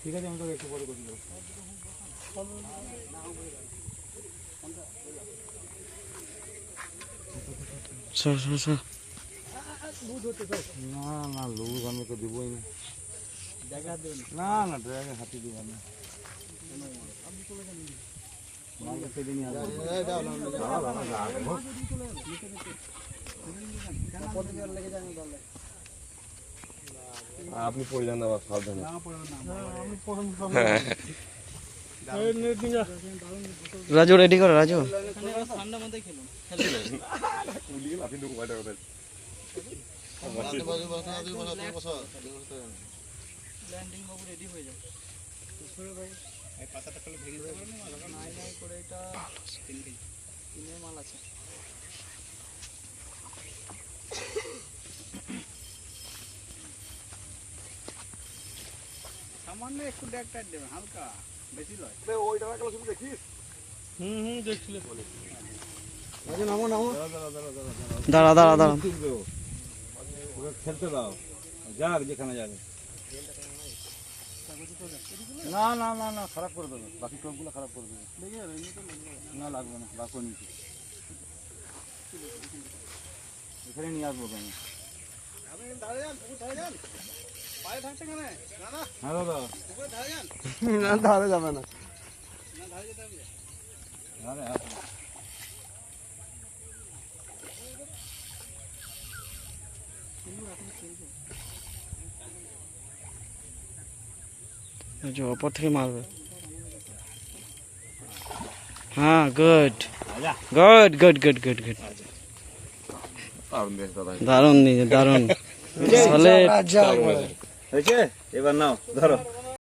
ঠিক আছে, আমি তোকে একটু পরে করে দেবো। না না, লুজ আমি তো দিবই না। না না, ড্রাইভার হাতে দিব না। আপনি পড়ে যান আবার সাবধানে। রাজু রেডি করো, রাজু। সামান্য একটু ড্যাগ টাইট দেবেন, হালকা, বেশি লয়। দাঁড়া দাঁড়া দাঁড়া। খেলতে দাও, যাক যেখানে যাবে। না না না না, খারাপ করে দেবে, বাকি টপগুলো খারাপ করে দেবে। না লাগবে না, রাখো নিচে, এখানে নিয়ে আসবো আমি। হ্যাঁ দাদা, না ধারে যাবে না। আরে রাজু ওপর থেকে মারবে। হ্যাঁ, good good good good good good. দারুণ, দারুণ। হয়েছে, এবার নাও ধরো।